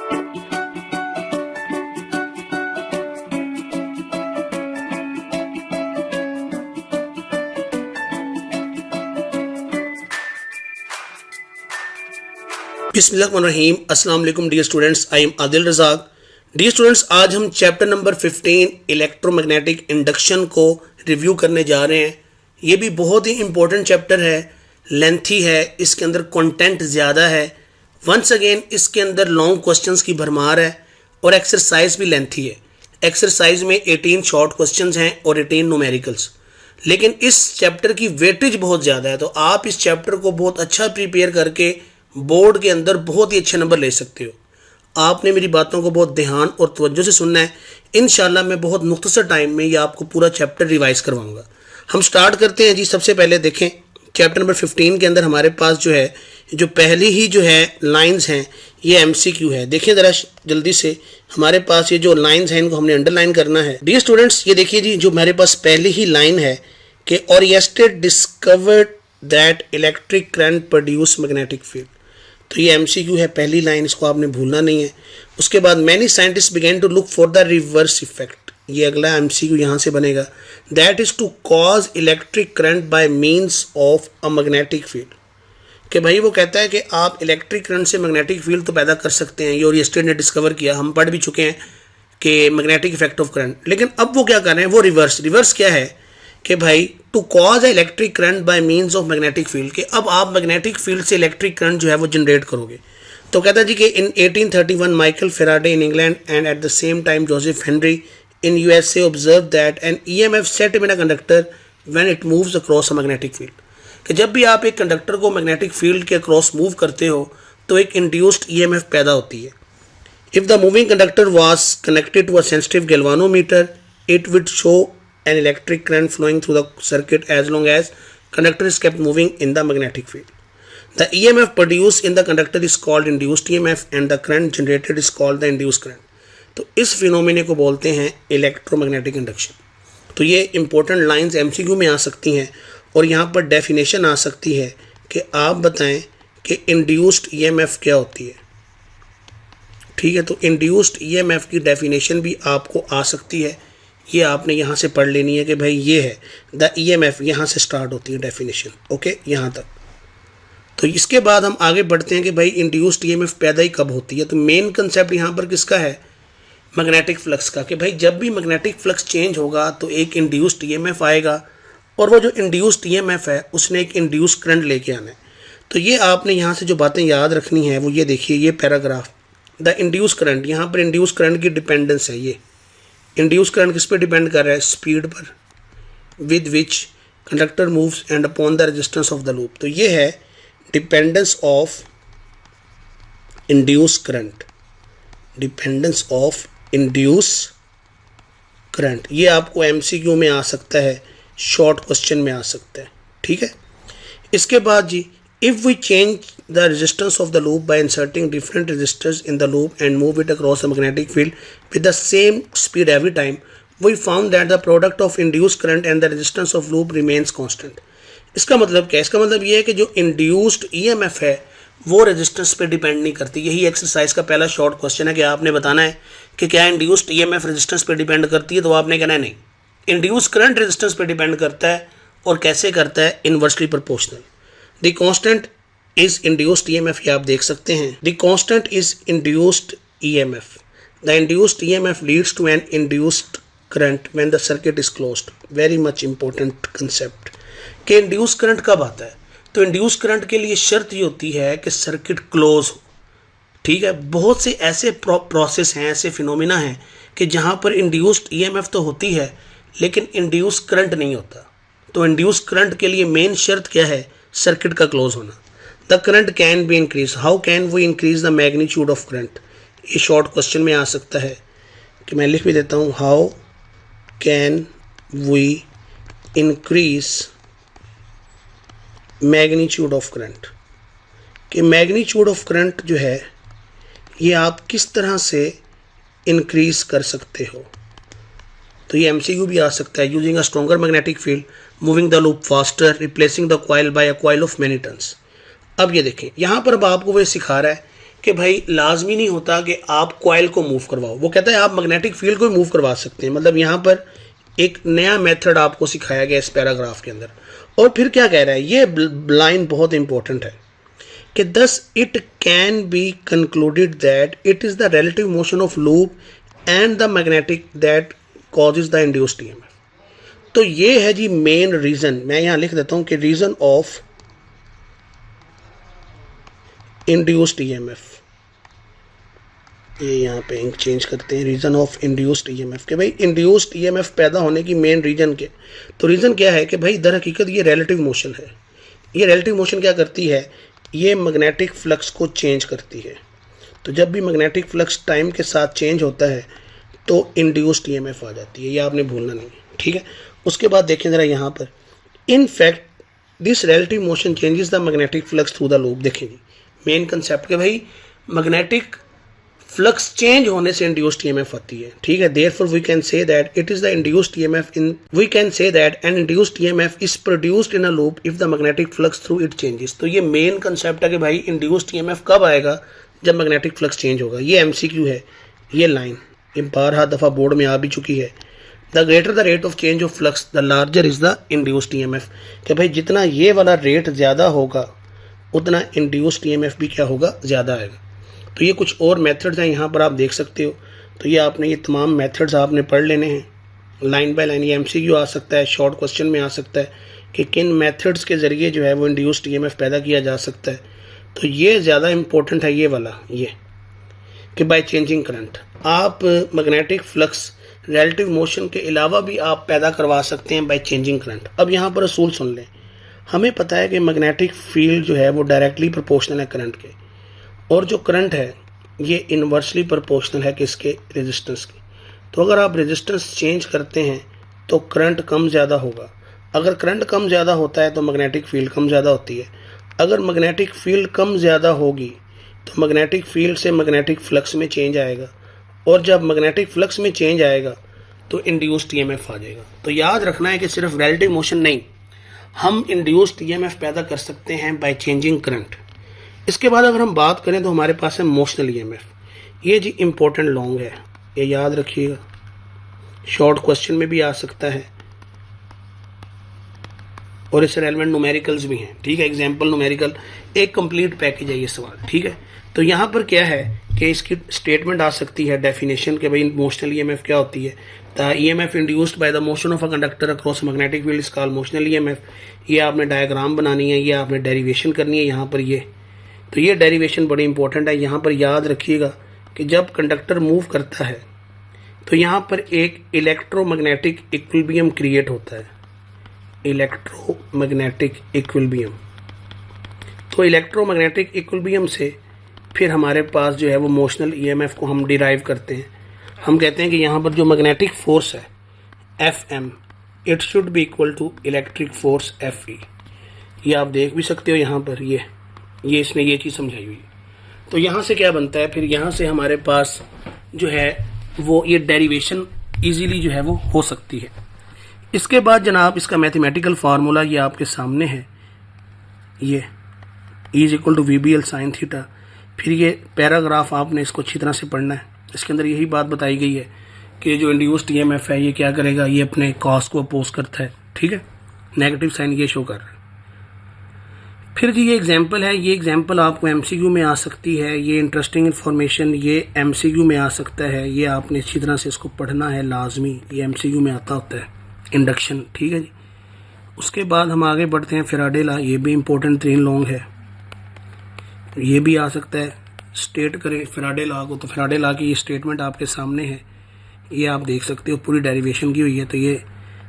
बिस्मिल्लाहिर्रहमानिर्रहीम। अस्सलाम वालेकुम dear students, I am Adil Razzaq. Dear students, आज हम चैप्टर नंबर 15 इलेक्ट्रोमैग्नेटिक इंडक्शन को रिव्यू करने जा रहे हैं। ये भी बहुत ही इंपॉर्टेंट चैप्टर है, लेंथी है, इसके अंदर कंटेंट ज़्यादा है। वंस अगेन इसके अंदर लॉन्ग क्वेश्चंस की भरमार है और एक्सरसाइज भी लेंथी है। एक्सरसाइज में 18 शॉर्ट क्वेश्चंस हैं और 18 न्यूमेरिकल्स। लेकिन इस चैप्टर की वेटेज बहुत ज़्यादा है, तो आप इस चैप्टर को बहुत अच्छा प्रिपेयर करके बोर्ड के अंदर बहुत ही अच्छे नंबर ले सकते हो। आपने मेरी बातों को बहुत ध्यान और तवज्जो से सुनना है। इंशाल्लाह मैं बहुत मुख्तसर टाइम में ये आपको पूरा चैप्टर रिवाइज करवाऊंगा। हम स्टार्ट करते हैं जी। सबसे पहले देखें चैप्टर नंबर 15 के अंदर हमारे पास जो है, जो पहली ही जो है लाइंस हैं, ये MCQ है। देखें ज़रा जल्दी से, हमारे पास ये जो लाइंस हैं इनको हमने अंडरलाइन करना है। डियर स्टूडेंट्स, ये देखिए जी, जो हमारे पास पहली ही लाइन है कि Oersted discovered that electric current produce magnetic field. तो ये MCQ है, पहली लाइन, इसको आपने भूलना नहीं है। उसके बाद many scientist began to look for the reverse effect. ये अगला MCQ यहाँ से बनेगा। That is to cause electric current by means of a magnetic field. कि भाई वो कहता है कि आप इलेक्ट्रिक करंट से मैग्नेटिक फील्ड तो पैदा कर सकते हैं। ये ओरिएस्टेड ने डिस्कवर किया, हम पढ़ भी चुके हैं कि मैग्नेटिक इफेक्ट ऑफ करंट। लेकिन अब वो क्या कर रहे हैं, वो रिवर्स क्या है कि भाई to cause a electric current by means of magnetic field, कि अब आप मैग्नेटिक फील्ड से इलेक्ट्रिक करंट जो है वो जनरेट करोगे। तो कहता है जी कि in 1831 Michael Faraday in England and at the same time Joseph Henry in USA observe that an EMF set in a conductor when it moves across a magnetic field. कि जब भी आप एक कंडक्टर को मैग्नेटिक फील्ड के across move करते हो तो एक इंड्यूस्ड EMF पैदा होती है। If the moving conductor was connected to a sensitive galvanometer it would show an electric current flowing through the circuit as long as conductor is kept moving in the magnetic field. The EMF produced in the conductor is called induced EMF and the current generated is called the induced current. तो इस phenomena को बोलते हैं electromagnetic induction. तो ये important lines MCQ में आ सकती हैं और यहाँ पर डेफिनेशन आ सकती है कि आप बताएं कि इंड्यूस्ड EMF क्या होती है। ठीक है, तो इंड्यूस्ड EMF की डेफिनेशन भी आपको आ सकती है। ये आपने यहाँ से पढ़ लेनी है कि भाई ये है द EMF, यहाँ से स्टार्ट होती है डेफिनेशन। ओके, यहाँ तक। तो इसके बाद हम आगे बढ़ते हैं कि भाई इंड्यूस्ड EMF पैदा ही कब होती है। तो मेन कंसेप्ट यहाँ पर किसका है, मैग्नेटिक फ्लक्स का। कि भाई जब भी मैग्नेटिक फ्लक्स चेंज होगा तो एक इंड्यूस्ड EMF आएगा और वो जो इंड्यूस्ड EMF है उसने एक इंड्यूस्ड करंट लेके आना है। तो ये आपने यहाँ से जो बातें याद रखनी है वो ये देखिए, ये पैराग्राफ, द इंड्यूस्ड करंट। यहाँ पर इंड्यूस्ड करंट की डिपेंडेंस है। ये इंड्यूस करंट किस पे डिपेंड कर रहा है, स्पीड पर with which conductor moves and upon the resistance of the loop. तो ये है dependence of induce current, dependence of induce current. ये आपको MCQ में आ सकता है, शॉर्ट क्वेश्चन में आ सकता है। ठीक है, इसके बाद जी, if we change the resistance of the loop by inserting different resistors in the loop and move it across a magnetic field with the same speed every time, we found that the product of induced current and the resistance of loop remains constant. इसका मतलब क्या है, इसका मतलब ये है कि जो induced EMF है वो रेजिस्टेंस पे डिपेंड नहीं करती। यही एक्सरसाइज का पहला शॉर्ट क्वेश्चन है कि आपने बताना है कि क्या इंड्यूस्ड EMF रेजिस्टेंस पे डिपेंड करती है। तो आपने कहना है नहीं, इंड्यूस्ड करंट रेजिस्टेंस पे डिपेंड करता है। और कैसे करता है, inversely proportional. The constant is induced EMF, ये आप देख सकते हैं। The constant is induced EMF। The induced EMF leads to an induced current when the circuit is closed. Very much important concept कि इंड्यूस्ड करंट कब आता है। तो इंड्यूस्ड करंट के लिए शर्त ये होती है कि सर्किट क्लोज हो। ठीक है, बहुत से ऐसे प्रोसेस हैं, ऐसे फिनोमिना हैं कि जहाँ पर इंड्यूस्ड EMF तो होती है लेकिन इंड्यूस्ड करंट नहीं होता। तो इंड्यूस्ड करंट के लिए मेन शर्त क्या है, सर्किट का क्लोज होना। The current can be increase, how can we increase the magnitude of current. ये शॉर्ट क्वेश्चन में आ सकता है कि मैं लिख भी देता हूँ, how can we increase magnitude of current. कि मैग्नीट्यूड ऑफ करंट जो है ये आप किस तरह से इंक्रीज कर सकते हो। तो ये MCQ भी आ सकता है। Using a stronger magnetic field moving the loop faster replacing the coil by a coil of many turns. अब ये देखें, यहाँ पर अब आपको वो सिखा रहा है कि भाई लाजमी नहीं होता कि आप कॉइल को मूव करवाओ। वो कहता है आप मैग्नेटिक फील्ड को मूव करवा सकते हैं। मतलब यहाँ पर एक नया मेथड आपको सिखाया गया इस पैराग्राफ के अंदर। और फिर क्या कह रहा है, ये लाइन बहुत इंपॉर्टेंट है कि thus it can be concluded that it is the relative motion of loop and the magnetic that causes the induced EMF. तो ये है जी मेन रीज़न। मैं यहाँ लिख देता हूँ कि रीज़न ऑफ इंड्यूस्ड ईएमएफ, ये यहाँ पे इंक चेंज करते हैं, रीज़न ऑफ इंड्यूस्ड ईएमएफ कि भाई इंड्यूस्ड ईएमएफ पैदा होने की मेन रीज़न के, तो रीज़न क्या है कि भाई दर हकीकत ये रिलेटिव मोशन है। ये रिलेटिव मोशन क्या करती है, ये मैग्नेटिक फ्लक्स को चेंज करती है। तो जब भी मैग्नेटिक फ्लक्स टाइम के साथ चेंज होता है तो इंड्यूस्ड ईएमएफ आ जाती है, ये आपने भूलना नहीं, ठीक है। उसके बाद देखें ज़रा यहाँ पर, in fact this relative motion changes the magnetic flux through the loop. देखें जी मेन कंसेप्ट के भाई मैग्नेटिक फ्लक्स चेंज होने से इंड्यूस्ड ईएमएफ आती है, ठीक है। Therefore we can say that it is the induced EMF in, we can say that an induced EMF is produced in a loop if the magnetic flux through it changes. तो ये main concept है कि भाई induced EMF कब आएगा, जब magnetic flux change होगा। ये एमसीक्यू है, ये लाइन बारह दफ़ा बोर्ड में आ भी चुकी है। The greater the rate of change of flux the larger is the induced EMF, कि भाई जितना ये वाला रेट ज़्यादा होगा उतना इंड्यूस्ड ईएमएफ भी क्या होगा, ज़्यादा आएगा। तो ये कुछ और मेथड्स हैं यहाँ पर आप देख सकते हो। तो ये आपने ये तमाम मेथड्स आपने पढ़ लेने हैं लाइन बाय लाइन। ये एमसीक्यू आ सकता है, शॉर्ट क्वेश्चन में आ सकता है कि किन मेथड्स के ज़रिए जो है वो इंड्यूस्ड ईएमएफ पैदा किया जा सकता है। तो ये ज़्यादा इंपॉर्टेंट है ये वाला, ये कि बाय चेंजिंग करंट आप मैग्नेटिक फ्लक्स रिलेटिव मोशन के अलावा भी आप पैदा करवा सकते हैं बाय चेंजिंग करंट। अब यहाँ पर असूल सुन लें, हमें पता है कि मैग्नेटिक फील्ड जो है वो डायरेक्टली प्रोपोर्शनल है करंट के, और जो करंट है ये इन्वर्सली प्रोपोर्शनल है किसके, रेजिस्टेंस की। तो अगर आप रेजिस्टेंस चेंज करते हैं तो करंट कम ज़्यादा होगा। अगर करंट कम ज़्यादा होता है तो मैग्नेटिक फील्ड कम ज़्यादा होती है। अगर मैग्नेटिक फील्ड कम ज़्यादा होगी तो मैग्नेटिक फील्ड से मैग्नेटिक फ्लक्स में चेंज आएगा, और जब मैग्नेटिक फ्लक्स में चेंज आएगा तो इंड्यूस्ड ईएमएफ आ जाएगा। तो याद रखना है कि सिर्फ रिलेटिव मोशन नहीं, हम इंड्यूस्ड ईएमएफ पैदा कर सकते हैं बाय चेंजिंग करंट। इसके बाद अगर हम बात करें तो हमारे पास है मोशनल ईएमएफ। ये जी इम्पोर्टेंट लॉन्ग है, ये याद रखिएगा, शॉर्ट क्वेश्चन में भी आ सकता है और इससे रेलेवेंट न्यूमेरिकल्स भी हैं, ठीक है। एग्जाम्पल न्यूमेरिकल एक कंप्लीट पैकेज है ये सवाल, ठीक है। तो यहाँ पर क्या है कि इसकी स्टेटमेंट आ सकती है, डेफिनेशन के भाई मोशनल ईएमएफ क्या होती है। The EMF induced by the motion of a conductor across magnetic field is called motional EMF. ये आपने डायग्राम बनानी है, ये आपने डेरिवेशन करनी है यहाँ पर। ये तो ये डेरिवेशन बड़ी इंपॉर्टेंट है। यहाँ पर याद रखिएगा कि जब कंडक्टर मूव करता है तो यहाँ पर एक इलेक्ट्रोमैग्नेटिक इक्विलिब्रियम क्रिएट होता है, इलेक्ट्रोमैग्नेटिक इक्विलिब्रियम। तो इलेक्ट्रोमैग्नेटिक इक्विलिब्रियम से फिर हमारे पास जो है वो मोशनल ईएमएफ को हम डिराइव करते हैं। हम कहते हैं कि यहाँ पर जो मैग्नेटिक फोर्स है Fm, it should be equal to electric force Fe। ये आप देख भी सकते हो यहाँ पर, ये इसने ये चीज़ समझाई हुई है। तो यहाँ से क्या बनता है, फिर यहाँ से हमारे पास जो है वो ये डेरिवेशन इजीली जो है वो हो सकती है। इसके बाद जनाब इसका मैथमेटिकल फार्मूला ये आपके सामने है, ये E is equal to VBL sine theta. फिर ये पैराग्राफ आपने इसको अच्छी तरह से पढ़ना है। इसके अंदर यही बात बताई गई है कि जो इंड्यूस्ड ईएमएफ है ये क्या करेगा, ये अपने कॉस को अपोज करता है, ठीक है। नेगेटिव साइन ये शो कर रहा है। फिर जी ये एग्जाम्पल है, ये एग्जाम्पल आपको एमसीक्यू में आ सकती है। ये इंटरेस्टिंग इन्फॉर्मेशन ये एमसीक्यू में आ सकता है, ये आपने अच्छी तरह से इसको पढ़ना है लाजमी, ये एमसीक्यू में आता होता है इंडक्शन, ठीक है जी। उसके बाद हम आगे बढ़ते हैं फैराडे लॉ, ये भी इंपॉर्टेंट 3 लॉन्ग है, ये भी आ सकता है। स्टेट करें फैराडे लॉ को, तो फैराडे लॉ की ये स्टेटमेंट आपके सामने है, ये आप देख सकते हो, पूरी डेरिवेशन की हुई है। तो ये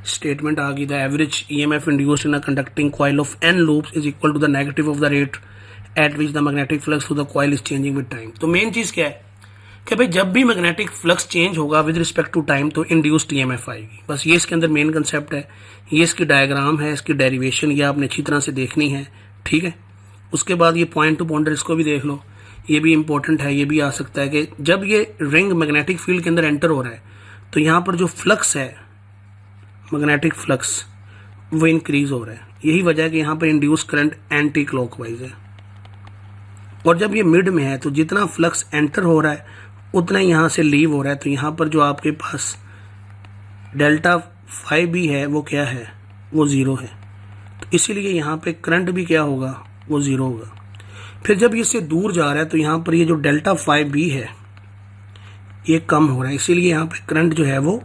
स्टेटमेंट आ गई, the average EMF induced in a conducting coil of n loops is equal to the negative of the rate at which the magnetic flux through the coil is changing with time. तो main चीज़ क्या है कि भाई जब भी magnetic flux change होगा with respect to time तो इंड्यूस्ड ईएमएफ आएगी। बस ये इसके अंदर मेन कंसेप्ट है, ये इसकी डायग्राम है, इसकी डेरिवेशन ये आपने अच्छी तरह से देखनी है, ठीक है। उसके बाद ये पॉइंट टू पॉइंटर इसको भी देख लो, ये भी इंपॉर्टेंट है। ये भी आ सकता है कि जब ये रिंग मैग्नेटिक फील्ड के अंदर एंटर हो रहा है तो यहाँ पर जो फ्लक्स है मैग्नेटिक फ्लक्स वो इंक्रीज हो रहा है। यही वजह है कि यहाँ पर इंड्यूस करंट एंटी क्लॉकवाइज है। और जब ये मिड में है तो जितना फ्लक्स एंटर हो रहा है उतना ही यहाँ से लीव हो रहा है। तो यहाँ पर जो आपके पास डेल्टा फाई भी है वो क्या है, वो ज़ीरो है। तो इसीलिए यहाँ पे करंट भी क्या होगा, वो ज़ीरो होगा। फिर जब ये इससे दूर जा रहा है तो यहाँ पर ये जो डेल्टा फाई बी है ये कम हो रहा है, इसीलिए यहाँ पे करंट जो है वो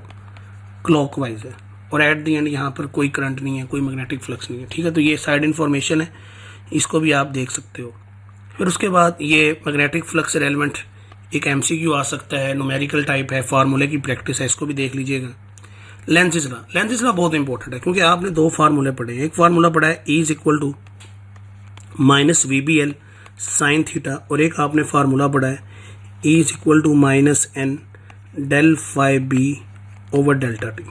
क्लॉकवाइज है। और एट द एंड यहाँ पर कोई करंट नहीं है, कोई मैग्नेटिक फ्लक्स नहीं है, ठीक है। तो ये साइड इन्फॉर्मेशन है, इसको भी आप देख सकते हो। फिर उसके बाद ये मैग्नेटिक फ्लक्स से रेलेवेंट एक एमसीक्यू आ सकता है, न्यूमेरिकल टाइप है, फार्मूले की प्रैक्टिस है, इसको भी देख लीजिएगा। लेंज़ लॉ, लेंज़ लॉ बहुत इंपॉर्टेंट है क्योंकि आपने दो फार्मूले पढ़े हैं। एक फार्मूला पढ़ा है E = -VBL sin थीटा, और एक आपने फार्मूला पढ़ा है E = -N del phi B over delta T.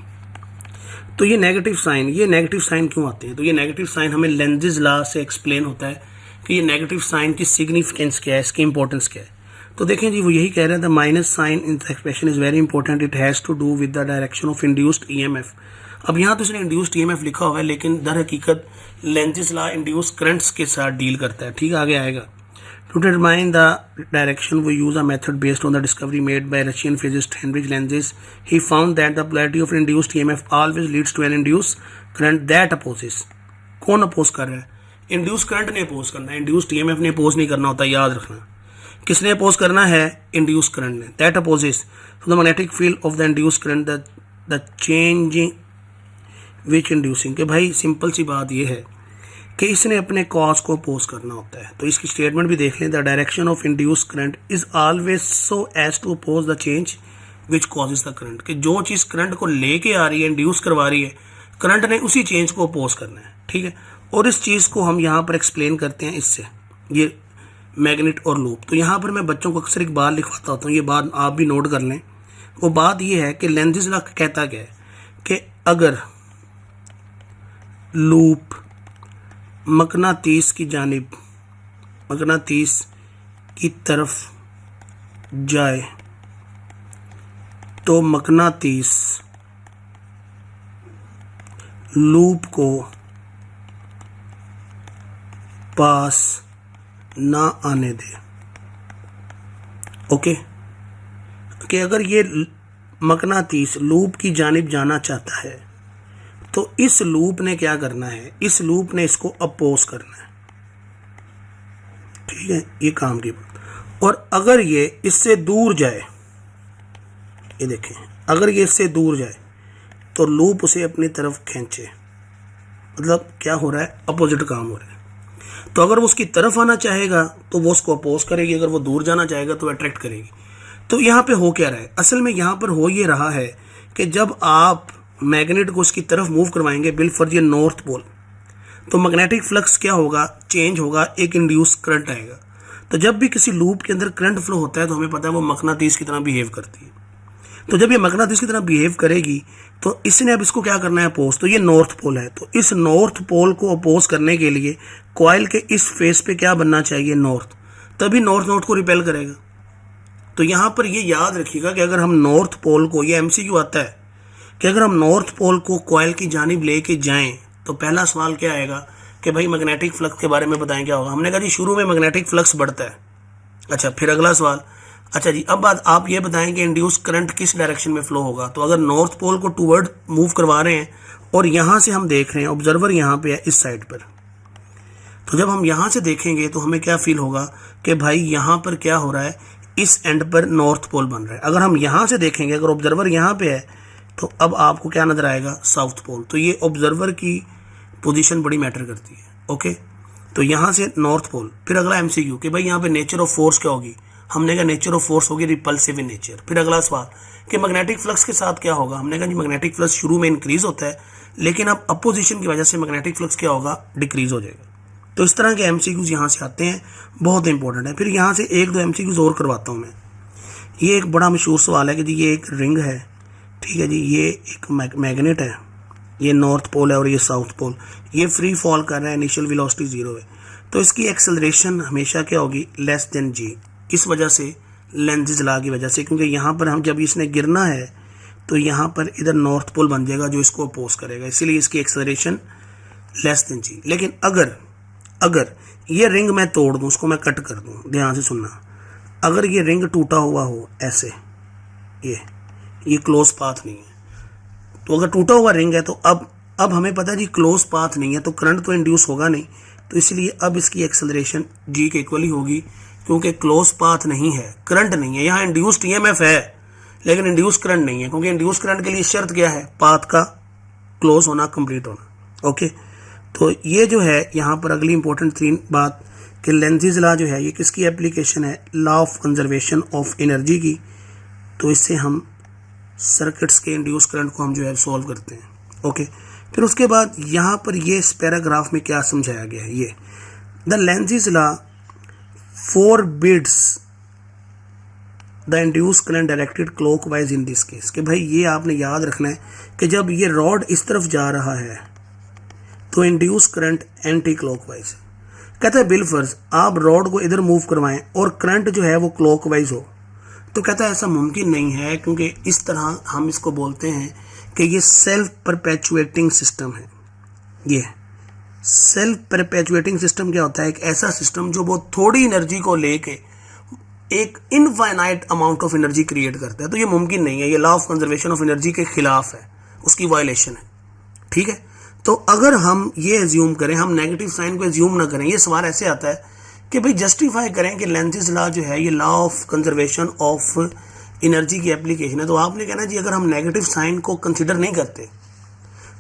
तो ये नेगेटिव साइन क्यों आते हैं? तो ये नेगेटिव साइन हमें लेंज़ लॉ से एक्सप्लेन होता है कि ये नेगेटिव साइन की सिग्निफिकेंस क्या है, इसकी इंपॉर्टेंस क्या है। तो देखें जी, वो यही कह रहे हैं, the minus sign in the expression is very important, it has to do with the direction of induced EMF. अब यहाँ तो इसने इंड्यूस्ड ईएमएफ लिखा हुआ है, लेकिन दर हकीकत लेंज़ लॉ इंड्यूस करंट्स के साथ डील करता है, ठीक है, आगे आएगा। To determine the direction we use a method based on the discovery made by Russian physicist Heinrich Lenz. He found that the polarity of induced EMF always leads to an induced current that opposes. कौन oppose कर रहा है? Induce current ने oppose करना है, induced EMF ने oppose नहीं करना होता, याद रखना। किसने अपोज करना है? इंड्यूस करंट ने। That opposes to the magnetic field of the induce current the changing which inducing. कि भाई सिंपल सी बात यह है कि इसने अपने कॉज को अपोज करना होता है। तो इसकी स्टेटमेंट भी देख लें, the direction of induce current is always so as to oppose the change which causes the current. कि जो चीज़ करंट को लेके आ रही है, इंड्यूस करवा रही है, करंट ने उसी चेंज को अपोज करना है, ठीक है। और इस चीज़ को हम यहाँ पर एक्सप्लेन करते हैं इससे, ये मैग्नेट और लूप। तो यहाँ पर मैं बच्चों को अक्सर एक बात लिखवाता होता हूँ, ये बात आप भी नोट कर लें। वो बात ये है कि लेंज़ लॉ कहता क्या है कि अगर लूप मकनातीस की जानिब, मकनातीस की तरफ जाए तो मकनातीस लूप को पास ना आने दे। ओके, कि अगर ये मकनातीस लूप की जानिब जाना चाहता है तो इस लूप ने क्या करना है? इस लूप ने इसको अपोज करना है, ठीक है, ये काम की बात। और अगर ये इससे दूर जाए, ये देखें, अगर ये इससे दूर जाए तो लूप उसे अपनी तरफ खींचे, मतलब क्या हो रहा है? अपोजिट काम हो रहा है। तो अगर वो उसकी तरफ आना चाहेगा तो वो उसको अपोज करेगी, अगर वो दूर जाना चाहेगा तो अट्रैक्ट करेगी। तो यहाँ पे हो क्या रहा है? असल में यहाँ पर हो ये रहा है कि जब आप मैग्नेट को उसकी तरफ मूव करवाएंगे बिल फर्ज ये नॉर्थ पोल, तो मैग्नेटिक फ्लक्स क्या होगा? चेंज होगा, एक इंड्यूस करंट आएगा। तो जब भी किसी लूप के अंदर करंट फ्लो होता है तो हमें पता है वो मकनातीस की तरह बिहेव करती है। तो जब ये मकनातीस की तरह बिहेव करेगी तो इसने अब इसको क्या करना है? अपोज। तो ये नॉर्थ पोल है, तो इस नॉर्थ पोल को अपोज करने के लिए कॉइल के इस फेस पे क्या बनना चाहिए? नॉर्थ। तभी नॉर्थ नॉर्थ को रिपेल करेगा। तो यहाँ पर ये याद रखिएगा कि अगर हम नॉर्थ पोल को, ये एमसीक्यू आता है कि अगर हम नॉर्थ पोल को कॉइल की जानिब लेके जाएं तो पहला सवाल क्या आएगा कि भाई मैग्नेटिक फ्लक्स के बारे में बताएं क्या होगा। हमने कहा जी शुरू में मैग्नेटिक फ्लक्स बढ़ता है। अच्छा, फिर अगला सवाल, अच्छा जी अब बात आप ये बताएं कि इंड्यूस करंट किस डायरेक्शन में फ्लो होगा। तो अगर नॉर्थ पोल को टूवर्ड मूव करवा रहे हैं और यहाँ से हम देख रहे हैं, ऑब्जर्वर यहाँ पे है इस साइड पर, तो जब हम यहाँ से देखेंगे तो हमें क्या फील होगा कि भाई यहाँ पर क्या हो रहा है? इस एंड पर नॉर्थ पोल बन रहा है। अगर हम यहाँ से देखेंगे, अगर ऑब्जर्वर यहाँ पे है, तो अब आपको क्या नजर आएगा? South pole. तो ये ऑब्जर्वर की पोजीशन बड़ी मैटर करती है। ओके, तो यहाँ से नॉर्थ पोल। फिर अगला एमसीक्यू कि भाई यहाँ पे नेचर ऑफ फोर्स क्या होगी? हमने कहा नेचर ऑफ फोर्स होगी रिपल्सिव इन नेचर। फिर अगला सवाल कि मैग्नेटिक फ्लक्स के साथ क्या होगा? हमने कहा जी मैग्नेटिक फ्लक्स शुरू में इंक्रीज होता है, लेकिन अब अपोजिशन की वजह से मैग्नेटिक फ्लक्स क्या होगा? डिक्रीज हो जाएगा। तो इस तरह के एमसीक्यूज यहाँ से आते हैं, बहुत इंपॉर्टेंट है। फिर यहाँ से एक दो एमसीक्यूज और करवाता हूँ मैं। ये एक बड़ा मशहूर सवाल है कि जी ये एक रिंग है, ठीक है जी, ये एक मैग्नेट है, ये नॉर्थ पोल है और ये साउथ पोल, ये फ्री फॉल कर रहा है, इनिशियल वेलोसिटी 0 है, तो इसकी एक्सेलरेशन हमेशा क्या होगी? लेस देन जी। इस वजह से लेंज़ लॉ की वजह से, क्योंकि यहाँ पर हम जब इसने गिरना है तो यहाँ पर इधर नॉर्थ पोल बन जाएगा जो इसको अपोज करेगा, इसीलिए इसकी एक्सेलरेशन लेस देन जी। लेकिन अगर ये रिंग मैं तोड़ दूं, उसको मैं कट कर दूं, ध्यान से सुनना। अगर ये रिंग टूटा हुआ हो ऐसे, ये क्लोज पाथ नहीं है। तो अगर टूटा हुआ रिंग है तो अब हमें पता है जी क्लोज पाथ नहीं है तो करंट तो इंड्यूस होगा नहीं, तो इसलिए अब इसकी एक्सेलरेशन जी के इक्वल ही होगी, क्योंकि क्लोज पाथ नहीं है, करंट नहीं है। यहाँ इंड्यूस्ड ईएमएफ है लेकिन इंड्यूस करंट नहीं है, क्योंकि इंड्यूस करंट के लिए शर्त क्या है, पाथ का क्लोज होना, कंप्लीट होना। ओके, तो ये जो है यहाँ पर अगली इंपॉर्टेंट तीन बात कि लेंज़ीज़ लॉ जो है ये किसकी एप्लीकेशन है, law of conservation of energy की। तो इससे हम सर्किट्स के इंड्यूस करंट को हम जो है सॉल्व करते हैं। ओके, फिर उसके बाद यहाँ पर ये इस पैराग्राफ में क्या समझाया गया है, ये the Lenz's law forbids the induce current directed clockwise in this case, कि भाई ये आपने याद रखना है कि जब ये रॉड इस तरफ जा रहा है तो इंड्यूस करंट एंटी क्लॉकवाइज। कहता है बिलफर्ज आप रॉड को इधर मूव करवाएं और करंट जो है वो क्लॉकवाइज हो, तो कहता है ऐसा मुमकिन नहीं है, क्योंकि इस तरह हम इसको बोलते हैं कि ये सेल्फ परपेचुएटिंग सिस्टम है। ये सेल्फ परपेचुएटिंग सिस्टम क्या होता है, एक ऐसा सिस्टम जो बहुत थोड़ी एनर्जी को लेके एक infinite amount of energy create करता है। तो ये मुमकिन नहीं है, ये law of conservation of energy के खिलाफ है, उसकी वायलेशन है। ठीक है, तो अगर हम ये एज्यूम करें, हम नेगेटिव साइन को एज्यूम ना करें, ये सवाल ऐसे आता है कि भाई जस्टिफाई करें कि लेंज़ीज़ लॉ जो है ये law of conservation of energy की एप्लीकेशन है, तो आपने कहना जी अगर हम नेगेटिव साइन को कंसिडर नहीं करते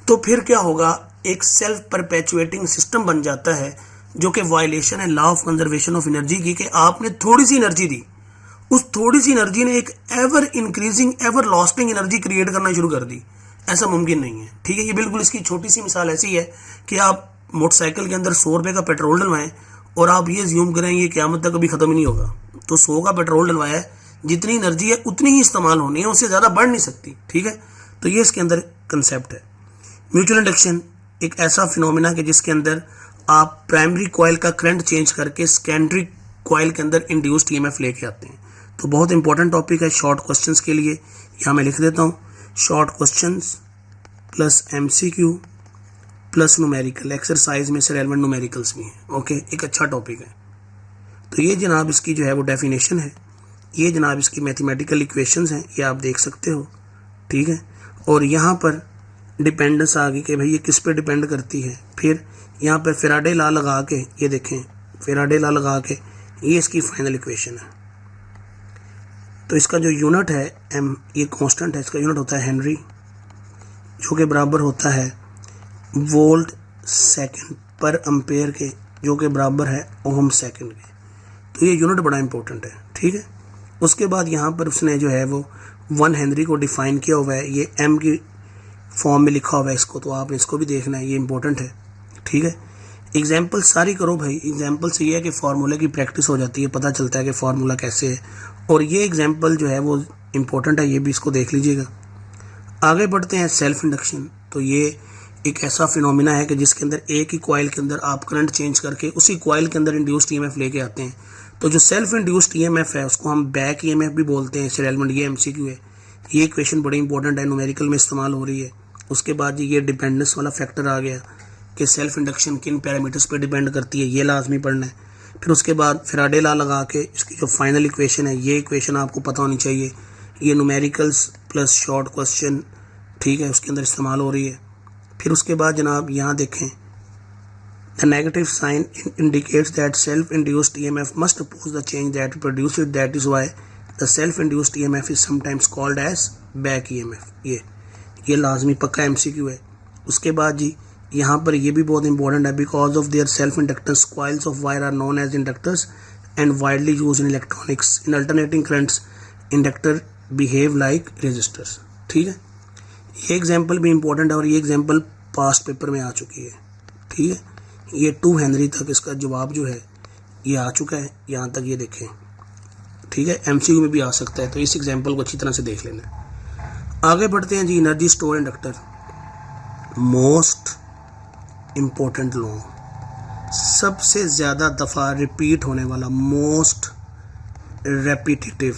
तो फिर क्या होगा, एक सेल्फ परपेचुएटिंग सिस्टम बन जाता है जो कि वायलेशन है law of conservation of energy की, कि आपने थोड़ी सी एनर्जी दी, उस थोड़ी सी एनर्जी ने एक ever increasing ever lasting energy create करना शुरू कर दी। ऐसा मुमकिन नहीं है। ठीक है, ये बिल्कुल इसकी छोटी सी मिसाल ऐसी है कि आप मोटरसाइकिल के अंदर 100 रुपये का पेट्रोल डलवाएं और आप ये ज्यूम करें ये क़यामत तक कभी ख़त्म ही नहीं होगा। तो 100 का पेट्रोल डलवाया है, जितनी एनर्जी है उतनी ही इस्तेमाल होनी है, उससे ज़्यादा बढ़ नहीं सकती। ठीक है, तो ये इसके अंदर कंसेप्ट है। म्यूचुअल इंडक्शन एक ऐसा फिनोमिना कि जिसके अंदर आप प्राइमरी कॉइल का करंट चेंज करके सेकेंडरी कॉइल के अंदर इंड्यूस्ड ईएमएफ लेके आते हैं। तो बहुत इंपॉर्टेंट टॉपिक है शॉर्ट क्वेश्चंस के लिए, यहाँ मैं लिख देता हूँ short questions plus MCQ plus numerical, exercise में से रेलेवेंट न्यूमेरिकल्स भी हैं। ओके, एक अच्छा टॉपिक है। तो ये जनाब इसकी जो है वो डेफिनेशन है, ये जनाब इसकी मैथमेटिकल इक्वेशंस हैं, ये आप देख सकते हो। ठीक है, और यहाँ पर डिपेंडेंस आ गई कि भाई ये किस पे डिपेंड करती है। फिर यहाँ पर फेराडे लॉ लगा के, ये देखें फेराडे लॉ लगा के, ये इसकी फाइनल इक्वेशन है। तो इसका जो यूनिट है एम, ये कांस्टेंट है, इसका यूनिट होता है हेनरी, जो कि बराबर होता है वोल्ट सेकंड पर एम्पेयर के, जो कि बराबर है ओम सेकंड के। तो ये यूनिट बड़ा इंपॉर्टेंट है। ठीक है, उसके बाद यहाँ पर उसने जो है वो 1 हेनरी को डिफाइन किया हुआ है, ये एम की फॉर्म में लिखा हुआ है इसको, तो आपने इसको भी देखना है, ये इंपॉर्टेंट है। ठीक है, एग्जाम्पल सारी करो भाई, एग्जाम्पल से ये है कि फार्मूला की प्रैक्टिस हो जाती है, पता चलता है कि फार्मूला कैसे है। और ये एग्जाम्पल जो है वो इम्पोर्टेंट है, ये भी इसको देख लीजिएगा। आगे बढ़ते हैं सेल्फ इंडक्शन। तो ये एक ऐसा फिनोमिना है कि जिसके अंदर एक ही कॉइल के अंदर आप करंट चेंज करके उसी कॉइल के अंदर इंड्यूस्ड ईएमएफ लेके आते हैं। तो जो सेल्फ इंड्यूस्ड ईएमएफ है उसको हम बैक ईएमएफ भी बोलते हैं, इससे रेलेवेंट ये एमसीक्यू है। ये इक्वेशन बड़ी इंपॉर्टेंट है, न्यूमेरिकल में इस्तेमाल हो रही है। उसके बाद ये डिपेंडेंस वाला फैक्टर आ गया कि सेल्फ इंडक्शन किन पैरामीटर्स पे डिपेंड करती है, ये लाजमी पढ़ना है। फिर उसके बाद फेराडे लॉ लगा के इसकी जो फाइनल इक्वेशन है, ये इक्वेशन आपको पता होनी चाहिए। ये न्यूमेरिकल्स प्लस शॉर्ट क्वेश्चन, ठीक है, उसके अंदर इस्तेमाल हो रही है। फिर उसके बाद जनाब यहाँ देखें, the negative sign indicates that self induced EMF must oppose the change that produced, that is why the self induced EMF is sometimes called as back EMF. ये लाजमी पक्का एमसीक्यू है। उसके बाद जी यहाँ पर ये भी बहुत इंपॉर्टेंट है, because of their self inductance coils of wire are known as inductors and widely use in electronics, in alternating currents inductor behave like resistors. ठीक है, ये एग्जाम्पल भी इंपॉर्टेंट है और ये एग्जाम्पल पास्ट पेपर में आ चुकी है। ठीक है, ये 2 हेनरी तक इसका जवाब जो है ये आ चुका है, यहाँ तक ये देखें। ठीक है, एमसीक्यू में भी आ सकता है, तो इस एग्जाम्पल को अच्छी तरह से देख लेना। आगे बढ़ते हैं जी, energy store inductor, most important law, सबसे ज़्यादा दफ़ा रिपीट होने वाला, मोस्ट रेपिटेटिव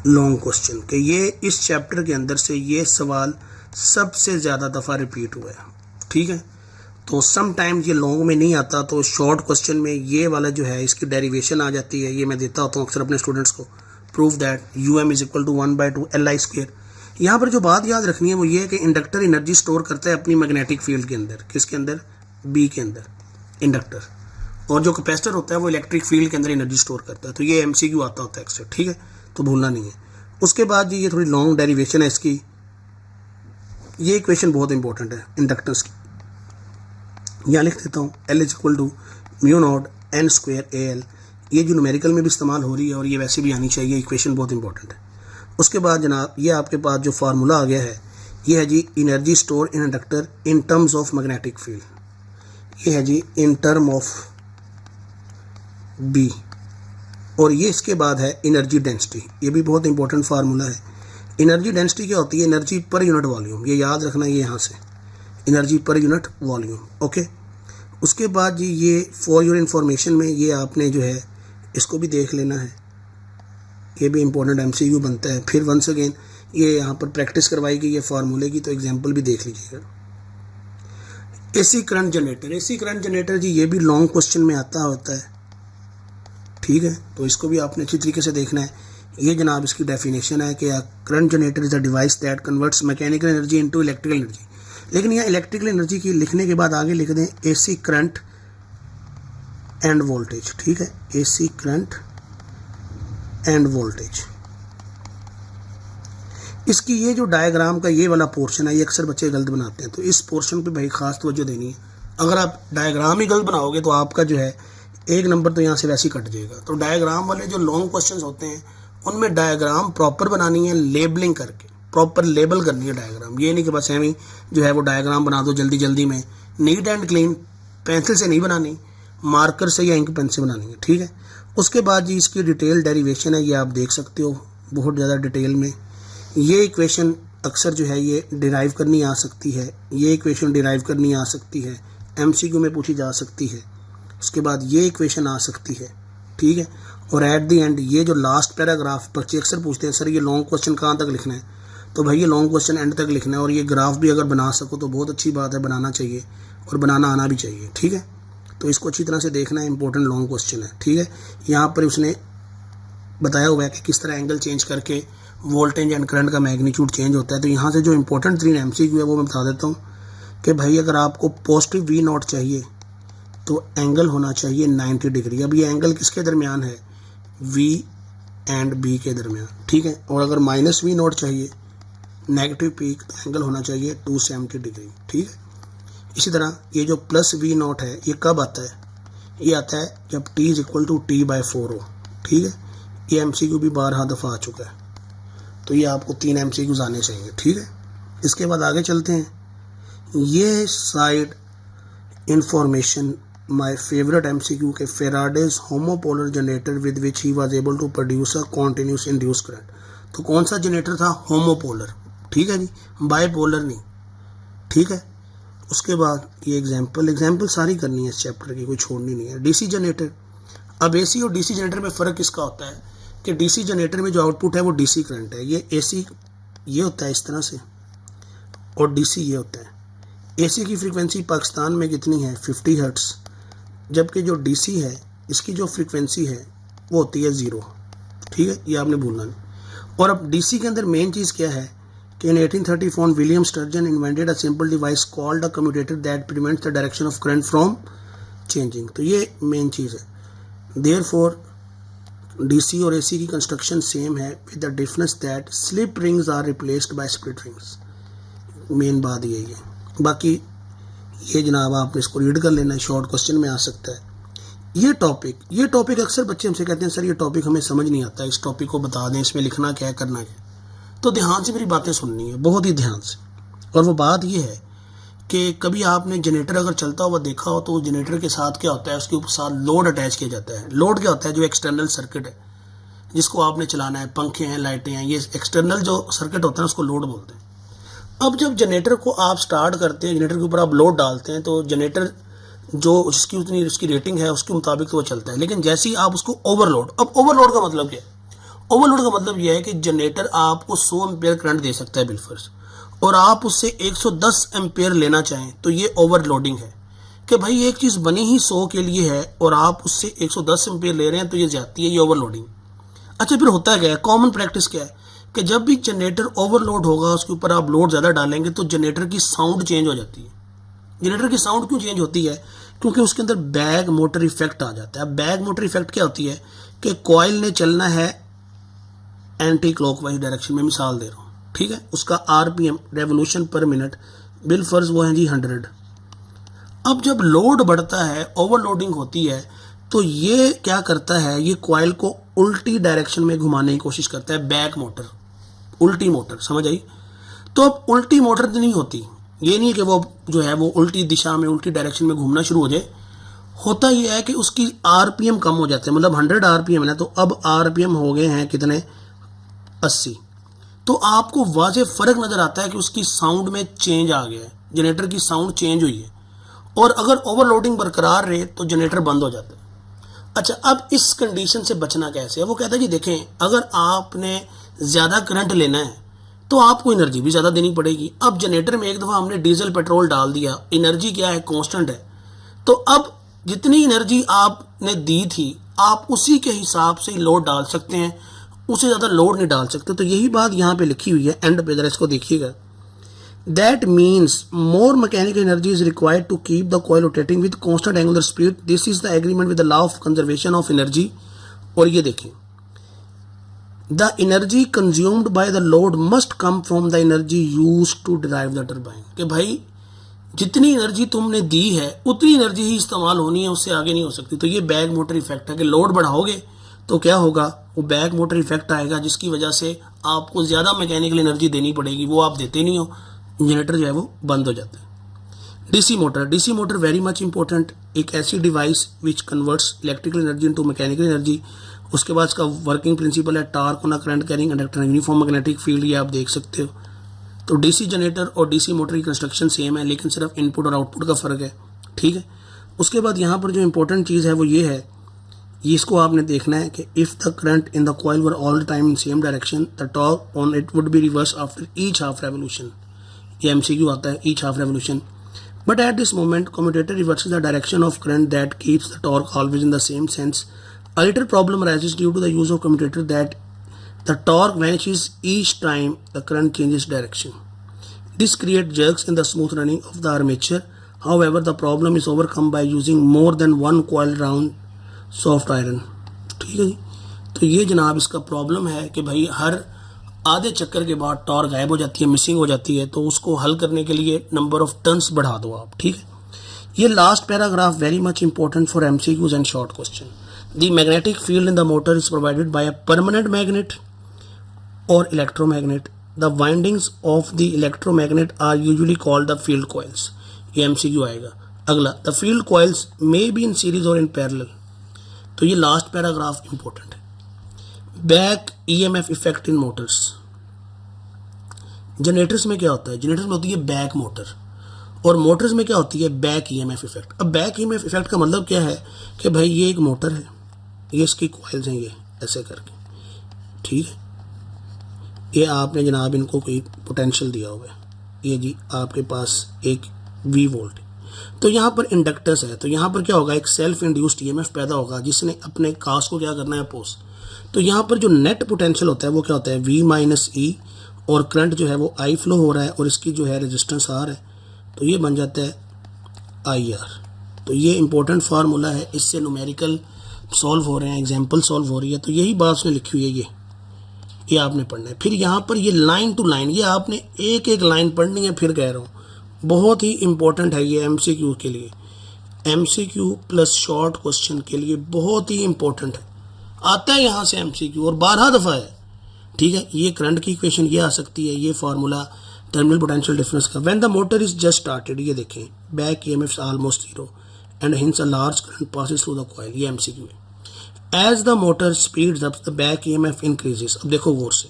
लॉन्ग क्वेश्चन, कि ये इस चैप्टर के अंदर से ये सवाल सबसे ज़्यादा दफ़ा रिपीट हुआ है। ठीक है, तो सम टाइम्स ये लॉन्ग में नहीं आता, तो शॉर्ट क्वेश्चन में ये वाला जो है इसकी डेरिवेशन आ जाती है। ये मैं देता होता हूँ अक्सर अपने स्टूडेंट्स को, prove that UM is equal to 1/2 LI square. यहाँ पर जो बात याद रखनी है वो ये है कि इंडक्टर एनर्जी स्टोर करता है अपनी मैग्नेटिक फील्ड के अंदर। किसके अंदर? B के अंदर, इंडक्टर। और जो कैपेसिटर होता है वो इलेक्ट्रिक फील्ड के अंदर एनर्जी स्टोर करता है। तो ये MCQ आता होता है अक्सर, ठीक है, तो भूलना नहीं है। उसके बाद जी ये थोड़ी लॉन्ग डेरिवेशन है इसकी। ये इक्वेशन बहुत इंपॉर्टेंट है इंडक्टेंस की, यहाँ लिख देता हूँ L is equal to mu not N square AL। ये जो न्यूमेरिकल में भी इस्तेमाल हो रही है और ये वैसे भी आनी चाहिए, इक्वेशन बहुत इंपॉर्टेंट है। उसके बाद जनाब ये आपके पास जो फार्मूला आ गया है ये है जी energy store in inductor in terms of magnetic field. ये है जी इन टर्म ऑफ B, और ये इसके बाद है एनर्जी डेंसिटी। ये भी बहुत इंपॉर्टेंट फार्मूला है। एनर्जी डेंसिटी क्या होती है? Energy per unit volume. ये याद रखना, ये यहाँ से energy per unit volume, okay. उसके बाद जी ये फॉर योर इंफॉर्मेशन में ये आपने जो है इसको भी देख लेना है, ये भी इंपॉर्टेंट MCQ बनता है। फिर वंस अगेन ये यहाँ पर प्रैक्टिस करवाई गई है फार्मूले की, तो एग्जांपल भी देख लीजिएगा। AC current generator, AC current generator जी ये भी लॉन्ग क्वेश्चन में आता होता है, ठीक है, तो इसको भी आपने अच्छी तरीके से देखना है। ये जनाब इसकी डेफिनेशन है कि current generator is a device that converts mechanical energy into electrical energy. लेकिन यहाँ इलेक्ट्रिकल एनर्जी की लिखने के बाद आगे लिख दें AC करंट एंड वोल्टेज, ठीक है, AC करंट एंड वोल्टेज। इसकी ये जो डायग्राम का ये वाला पोर्शन है ये अक्सर बच्चे गलत बनाते हैं, तो इस पोर्शन पे भाई खास तवज्जो देनी है। अगर आप डायग्राम ही गलत बनाओगे तो आपका जो है 1 नंबर तो यहाँ से वैसे ही कट जाएगा। तो डायग्राम वाले जो लॉन्ग क्वेश्चंस होते हैं उनमें डायग्राम प्रॉपर बनानी है, लेबलिंग करके प्रॉपर लेबल करनी है डायग्राम। ये नहीं कि बस एवं जो है वो डायग्राम बना दो जल्दी जल्दी में, नीट एंड क्लीन, पेंसिल से नहीं बनानी, मार्कर से या इंक पेन से बनानी है, ठीक है। उसके बाद जी इसकी डिटेल डेरिवेशन है, ये आप देख सकते हो बहुत ज़्यादा डिटेल में। ये इक्वेशन अक्सर जो है ये डिराइव करनी आ सकती है, ये इक्वेशन डिराइव करनी आ सकती है, MCQ में पूछी जा सकती है। उसके बाद ये इक्वेशन आ सकती है, ठीक है। और एट दी एंड ये जो लास्ट पैराग्राफ बच्चे अक्सर पूछते हैं सर ये लॉन्ग क्वेश्चन कहाँ तक लिखना है, तो भाई ये लॉन्ग क्वेश्चन एंड तक लिखना है। और ये ग्राफ भी अगर बना सको तो बहुत अच्छी बात है, बनाना चाहिए और बनाना आना भी चाहिए, ठीक है। तो इसको अच्छी तरह से देखना है, इंपॉर्टेंट लॉन्ग क्वेश्चन है, ठीक है। यहाँ पर उसने बताया हुआ है कि किस तरह एंगल चेंज करके वोल्टेज एंड करंट का मैग्नीट्यूड चेंज होता है। तो यहाँ से जो इंपॉर्टेंट 3 MCQ है वो मैं बता देता हूँ कि भाई अगर आपको पॉजिटिव V0 चाहिए तो एंगल होना चाहिए 90 डिग्री। अब ये एंगल किसके दरमियान है? V एंड B के दरमियान, ठीक है। और अगर माइनस V0 चाहिए नेगेटिव पीक तो एंगल होना चाहिए 270 डिग्री, ठीक है। इसी तरह ये जो प्लस V0 है ये कब आता है? ये आता है जब T is equal to T/4 हो, ठीक है। ये MCQ भी 12 दफ़ा आ चुका है, तो ये आपको 3 MCQs आने चाहिए, ठीक है। इसके बाद आगे चलते हैं। ये side information my favourite MCQ के Faraday's homopolar generator with which he was able to produce a continuous induce current. तो कौन सा जनरेटर था? होमोपोलर, ठीक है जी, बाइपोलर नहीं, ठीक है। उसके बाद ये एग्जाम्पल सारी करनी है इस चैप्टर की, कोई छोड़नी नहीं है। DC जनरेटर, अब AC और DC जनरेटर में फ़र्क किसका होता है कि DC जनरेटर में जो आउटपुट है वो DC करंट है, ये AC ये होता है इस तरह से और DC ये होता है। AC की फ्रीक्वेंसी पाकिस्तान में कितनी है? 50 हर्ट्ज़, जबकि जो DC है इसकी जो फ्रीक्वेंसी है वो होती है 0, ठीक है, ये आपने भूलना नहीं। और अब DC के अंदर मेन चीज़ क्या है कि in 1834 William Sturgeon invented a simple device called a commutator that prevents the direction of current from changing. तो ये मेन चीज़ है। देयरफॉर DC और AC की कंस्ट्रक्शन सेम है with the difference that slip rings are replaced by split rings. Main बात यही है। बाकी ये जनाब आपने इसको रीड कर लेना है, शॉर्ट क्वेश्चन में आ सकता है। ये टॉपिक अक्सर बच्चे हमसे कहते हैं सर ये टॉपिक हमें समझ नहीं आता, इस टॉपिक को बता दें, इसमें लिखना क्या है, करना क्या है। तो ध्यान से मेरी बातें सुननी है, बहुत ही ध्यान से। और वो बात ये है कि कभी आपने जनरेटर अगर चलता हुआ देखा हो तो जनरेटर के साथ क्या होता है, उसके साथ लोड अटैच किया जाता है। लोड क्या होता है? जो एक्सटर्नल सर्किट है जिसको आपने चलाना है, पंखे हैं, लाइटें हैं, ये एक्सटर्नल जो सर्किट होता है उसको लोड बोलते हैं। अब जब जनरेटर को आप स्टार्ट करते हैं, जनरेटर के ऊपर आप लोड डालते हैं तो जनरेटर जो जिसकी उतनी उसकी रेटिंग है उसके मुताबिक तो वो चलता है। लेकिन जैसे ही आप उसको ओवरलोड, अब ओवरलोड का मतलब क्या है? ओवरलोड का मतलब यह है कि जनरेटर आपको 100 एम्पेयर करंट दे सकता है बिलफर्ज, और आप उससे 110 एम्पेयर लेना चाहें तो ये ओवरलोडिंग है। कि भाई एक चीज़ बनी ही 100 के लिए है और आप उससे 110 एम्पीयर ले रहे हैं, तो ये ज्यादती है, ये ओवरलोडिंग। अच्छा, फिर होता क्या है, कॉमन प्रैक्टिस क्या है कि जब भी जनरेटर ओवरलोड होगा, उसके ऊपर आप लोड ज़्यादा डालेंगे तो जनरेटर की साउंड चेंज हो जाती है। जनरेटर की साउंड क्यों चेंज होती है? क्योंकि उसके अंदर बैग मोटर इफेक्ट आ जाता है। बैग मोटर इफेक्ट क्या होती है कि कॉइल ने चलना है एंटी क्लॉकवाइज डायरेक्शन में, मिसाल दे रहा हूँ, ठीक है, उसका आरपीएम रेवोल्यूशन पर मिनट बिल फर्ज वो है जी 100। अब जब लोड बढ़ता है, ओवरलोडिंग होती है, तो ये क्या करता है, ये कॉइल को उल्टी डायरेक्शन में घुमाने की कोशिश करता है, बैक मोटर, उल्टी मोटर, समझ आई? तो अब उल्टी मोटर तो नहीं होती, ये नहीं कि वो जो है वो उल्टी दिशा में, उल्टी डायरेक्शन में घूमना शुरू हो जाए। होता ये है कि उसकी आरपीएम कम हो जाते हैं, मतलब 100 आरपीएम है, तो अब आरपीएम हो गए हैं कितने, 80। तो आपको वाज़ेह फ़र्क नज़र आता है कि उसकी साउंड में चेंज आ गया है, जनरेटर की साउंड चेंज हुई है। और अगर ओवरलोडिंग बरकरार रहे तो जनरेटर बंद हो जाता है। अच्छा, अब इस कंडीशन से बचना कैसे है? वो कहता है कि देखें, अगर आपने ज़्यादा करंट लेना है तो आपको एनर्जी भी ज़्यादा देनी पड़ेगी। अब जनरेटर में एक दफ़ा हमने डीजल पेट्रोल डाल दिया, एनर्जी क्या है, कांस्टेंट है, तो अब जितनी एनर्जी आपने दी थी आप उसी के हिसाब से लोड डाल सकते हैं, उससे ज़्यादा लोड नहीं डाल सकते। तो यही बात यहाँ पे लिखी हुई है एंड पे, जरा इसको देखिएगा। That means more mechanical energy is required to keep the coil rotating with constant angular speed, this is the agreement with the law of conservation of energy. और ये देखें, the energy consumed by the load must come from the energy use to derive the turbine, कि भाई जितनी energy तुमने दी है उतनी energy ही इस्तेमाल होनी है, उससे आगे नहीं हो सकती। तो ये बैक मोटर इफेक्ट है कि लोड बढ़ाओगे तो क्या होगा, वो बैक मोटर इफेक्ट आएगा, जिसकी वजह से आपको ज़्यादा मैकेनिकल एनर्जी देनी पड़ेगी, वो आप देते नहीं हो, जनरेटर जो है वो बंद हो जाता है। DC motor, DC motor very much important, एक ऐसी device which converts electrical energy into mechanical energy. उसके बाद इसका वर्किंग प्रिंसिपल है torque on a current carrying conductor uniform magnetic field, ये आप देख सकते हो। तो डीसी जनरेटर और डीसी मोटर की कंस्ट्रक्शन सेम है, लेकिन सिर्फ इनपुट और आउटपुट का फ़र्क है, ठीक है। उसके बाद यहाँ पर जो इंपॉर्टेंट चीज़ है वो ये है, ये इसको आपने देखना है कि if the current in the coil were all the time in same direction the torque on it would be reverse after each half revolution. ये एमसीक्यू आता है, each half revolution. But at this moment commutator reverses the direction of current that keeps the torque always in the same sense. A little problem arises due to the use of commutator that the torque vanishes each time the current changes direction. This creates jerks in the smooth running of the armature. However, the problem is overcome by using more than one coil round soft iron. ठीक है जी, तो ये जनाब इसका problem है कि भाई हर आधे चक्कर के बाद टॉर्क गायब हो जाती है, मिसिंग हो जाती है, तो उसको हल करने के लिए नंबर ऑफ टर्न्स बढ़ा दो आप, ठीक है। ये last paragraph very much important for MCQs and short question. The magnetic field in the motor is provided by a permanent magnet or electromagnet. The windings of the electromagnet are usually called the field coils. ये MCQ आएगा। अगला, the field coils may be in series or in parallel. तो ये last paragraph important है। Back EMF effect in Motors, generators में क्या होता है, जनरेटर्स में होती है बैक मोटर, और मोटर्स में क्या होती है बैक EMF इफेक्ट। अब बैक EMF इफेक्ट का मतलब क्या है कि भाई ये एक मोटर है, ये इसकी कॉइल्स हैं, ये ऐसे करके, ठीक है, ये आपने जनाब इनको कोई पोटेंशियल दिया हुआ है, ये जी आपके पास एक V वोल्ट, तो यहाँ पर इंडक्टर्स है, तो यहाँ पर क्या होगा, एक सेल्फ इंड्यूस्ड EMF पैदा होगा जिसने अपने कास्ट को क्या करना है, अपोज। तो यहाँ पर जो नेट पोटेंशियल होता है वो क्या होता है, V माइनस E, और करंट जो है वो I फ्लो हो रहा है और इसकी जो है रेजिस्टेंस R है, तो ये बन जाता है IR। तो ये इंपॉर्टेंट फार्मूला है, इससे न्यूमेरिकल सॉल्व हो रहे हैं, एग्जाम्पल सॉल्व हो रही है, तो यही बात उसने लिखी हुई है, ये आपने पढ़ना है। फिर यहाँ पर ये लाइन टू लाइन, ये आपने एक एक लाइन पढ़नी है, फिर कह रहा हूँ बहुत ही इंपॉर्टेंट है ये MCQ के लिए, MCQ प्लस शॉर्ट क्वेश्चन के लिए बहुत ही इंपॉर्टेंट है, आता है यहाँ से MCQ और 12 दफ़ा है, ठीक है। ये करंट की इक्वेशन ये आ सकती है, ये फार्मूला टर्मिनल पोटेंशियल डिफरेंस का। When the motor is just started, ये देखें, back EMF almost zero and hence a large current passes through the coil, ये MCQ है। As the motor speeds up the back EMF increases. अब देखो गौर से,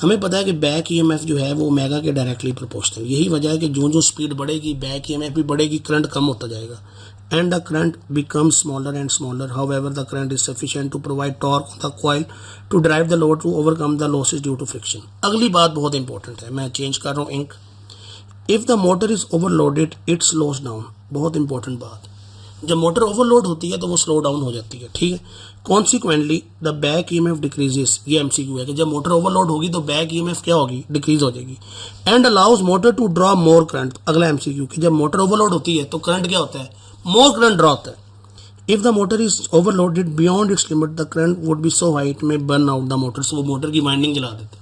हमें पता है कि बैक EMF जो है वो ओमेगा के डायरेक्टली प्रोपोर्शनल, यही वजह है कि जो जो स्पीड बढ़ेगी बैक EMF भी बढ़ेगी, करंट कम होता जाएगा, and the current becomes smaller and smaller. However the current is sufficient to provide torque on the coil to drive the load to overcome the losses due to friction. अगली बात बहुत important है, मैं change कर रहा हूँ ink. If the motor is overloaded it slows down, बहुत important बात, जब मोटर ओवरलोड होती है तो वो स्लो डाउन हो जाती है, ठीक है। Consequently the back EMF decreases, ये एमसीक्यू है कि जब मोटर ओवरलोड होगी तो बैक ईएमएफ क्या होगी, डिक्रीज हो जाएगी। And allows motor to draw more current, अगला एमसीक्यू कि जब मोटर ओवरलोड होती है तो करंट क्या होता है, मोर करंट ड्रॉ होता है। If the motor is overloaded beyond it's limit the current would be so high it में बर्न आउट द मोटर, वो मोटर की वाइंडिंग जला देते हैं।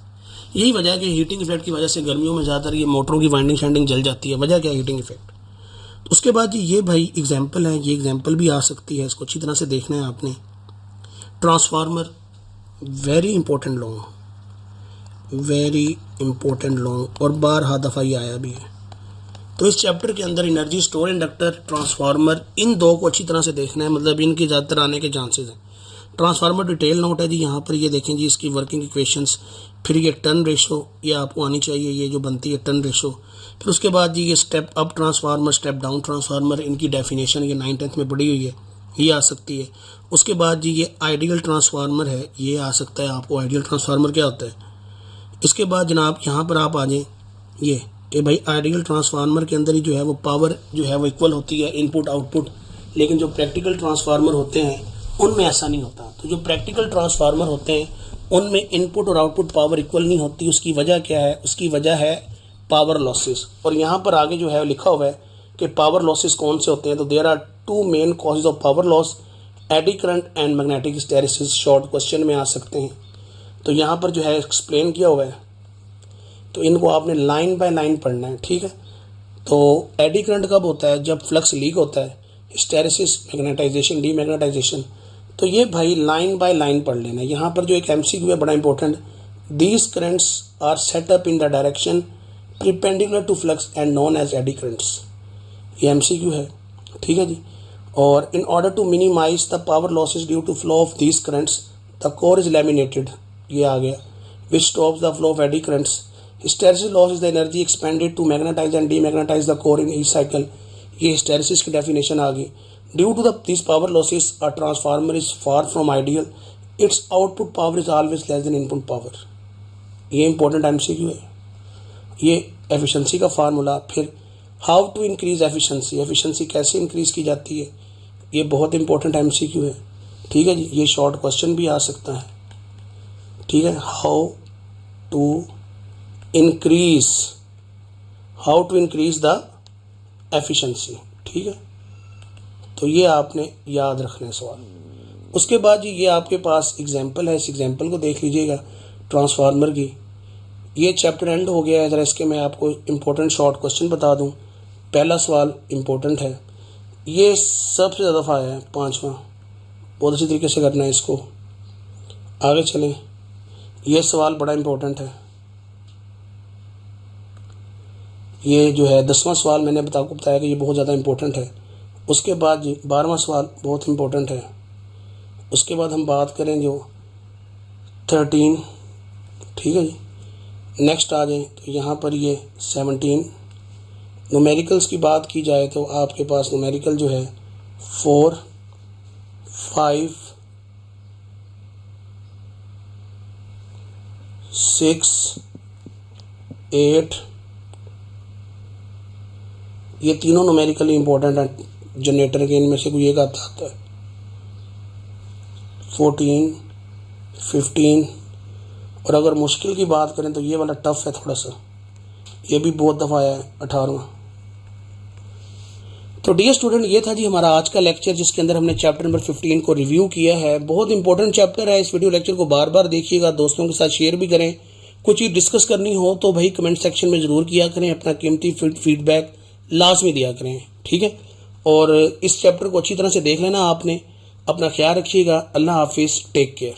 यही वजह है कि हीटिंग इफेक्ट की वजह से गर्मियों में ज़्यादातर ये मोटरों की वाइंडिंग शाइंडिंग जल जाती है। वजह क्या है, हीटिंग इफेक्ट। उसके बाद ये भाई एग्जाम्पल है, ये एग्जाम्पल भी आ सकती है, इसको अच्छी तरह से देखना है आपने। Transformer very important long, very important long, और बारहा दफ़ा ये आया भी है। तो इस चैप्टर के अंदर एनर्जी स्टोर इंडक्टर, ट्रांसफार्मर, इन दो को अच्छी तरह से देखना है, मतलब इनके ज़्यादातर आने के चांसेस हैं। ट्रांसफार्मर डिटेल नोट है जी, यहाँ पर ये देखें जी इसकी वर्किंग इक्वेशंस, फिर ये टर्न रेशो ये आपको आनी चाहिए, ये जो बनती है टर्न रेशो। फिर उसके बाद जी ये step up transformer, step down transformer, इनकी डेफिनेशन ये 9th में पढ़ी हुई है, ये आ सकती है। उसके बाद जी ये आइडियल ट्रांसफार्मर है, ये आ सकता है आपको, आइडियल ट्रांसफार्मर क्या होता है। इसके बाद जनाब यहाँ पर आप आ जाएँ ये कि भाई आइडियल ट्रांसफार्मर के अंदर ही जो है वो पावर जो है वो इक्वल होती है, इनपुट आउटपुट, लेकिन जो प्रैक्टिकल ट्रांसफार्मर होते हैं उनमें ऐसा नहीं होता। तो जो प्रैक्टिकल ट्रांसफार्मर होते हैं उनमें इनपुट और आउटपुट पावर इक्वल नहीं होती। उसकी वजह क्या है, उसकी वजह है पावर लॉसेस। और यहाँ पर आगे जो है लिखा हुआ है कि पावर लॉसेस कौन से होते हैं, तो there are two main causes of power loss, eddy current and magnetic hysteresis, short question में आ सकते हैं। तो यहाँ पर जो है एक्सप्लेन किया हुआ है, तो इनको आपने लाइन बाय लाइन पढ़ना है, ठीक है। तो एडी करंट कब होता है, जब फ्लक्स लीक होता है, हिस्टैरिसीस मैग्नेटाइजेशन, डीमैग्नेटाइजेशन। तो ये भाई लाइन बाय लाइन पढ़ लेना। यहाँ पर जो एक एमसीक्यू है बड़ा important, these currents are set up in the direction perpendicular to flux and known as eddy currents, ये एमसीक्यू है, ठीक है जी। और in order to minimize the power losses due to flow of these currents the core is laminated, ये आ गया, which stops the flow of eddy currents. Hysteresis loss is the energy expended to magnetize and demagnetize the core in each cycle, ये hysteresis की definition आ गई। Due to these power losses, a transformer is far from ideal. Its output power is always less than input power. ये important MCQ है, ये efficiency का formula. फिर how to increase efficiency, efficiency कैसे increase की जाती है, ये बहुत important MCQ है, ठीक है जी। ये short question भी आ सकता है, ठीक है। how to increase the efficiency, ठीक है। तो ये आपने याद रखना है सवाल। उसके बाद जी ये आपके पास एग्जाम्पल है, इस एग्जाम्पल को देख लीजिएगा ट्रांसफार्मर की। ये चैप्टर एंड हो गया है। ज़रा इसके मैं आपको इम्पोर्टेंट शॉर्ट क्वेश्चन बता दूं। पहला सवाल इम्पोर्टेंट है, ये सबसे ज़्यादा दफ़ा आया है, 5वां, बहुत अच्छी तरीके से करना है इसको। आगे चलें, ये सवाल बड़ा इम्पोर्टेंट है। ये जो है 10वां सवाल मैंने आपको बताया कि ये बहुत ज़्यादा इम्पोर्टेंट है। उसके बाद जी 12वां सवाल बहुत इम्पोर्टेंट है। उसके बाद हम बात करें जो 13, ठीक है जी। नेक्स्ट आ जाए तो यहाँ पर ये 17। न्यूमेरिकल्स की बात की जाए तो आपके पास न्यूमेरिकल जो है 4, 5, 6, 8, ये तीनों न्यूमेरिकली इंपॉर्टेंट हैं जनरेटर के, इनमें से कोई एक आता है। 14, 15, और अगर मुश्किल की बात करें तो ये वाला टफ है थोड़ा सा, ये भी बहुत दफ़ा आया है, 18वां। तो डियर स्टूडेंट, ये था जी हमारा आज का लेक्चर, जिसके अंदर हमने चैप्टर नंबर 15 को रिव्यू किया है। बहुत इंपॉर्टेंट चैप्टर है। इस वीडियो लेक्चर को बार बार देखिएगा, दोस्तों के साथ शेयर भी करें। कुछ चीज़ डिस्कस करनी हो तो भाई कमेंट सेक्शन में ज़रूर किया करें, अपना कीमती फीडबैक लाजमी दिया करें, ठीक है। और इस चैप्टर को अच्छी तरह से देख लेना आपने। अपना ख्याल रखिएगा। अल्लाह हाफिज़, टेक केयर।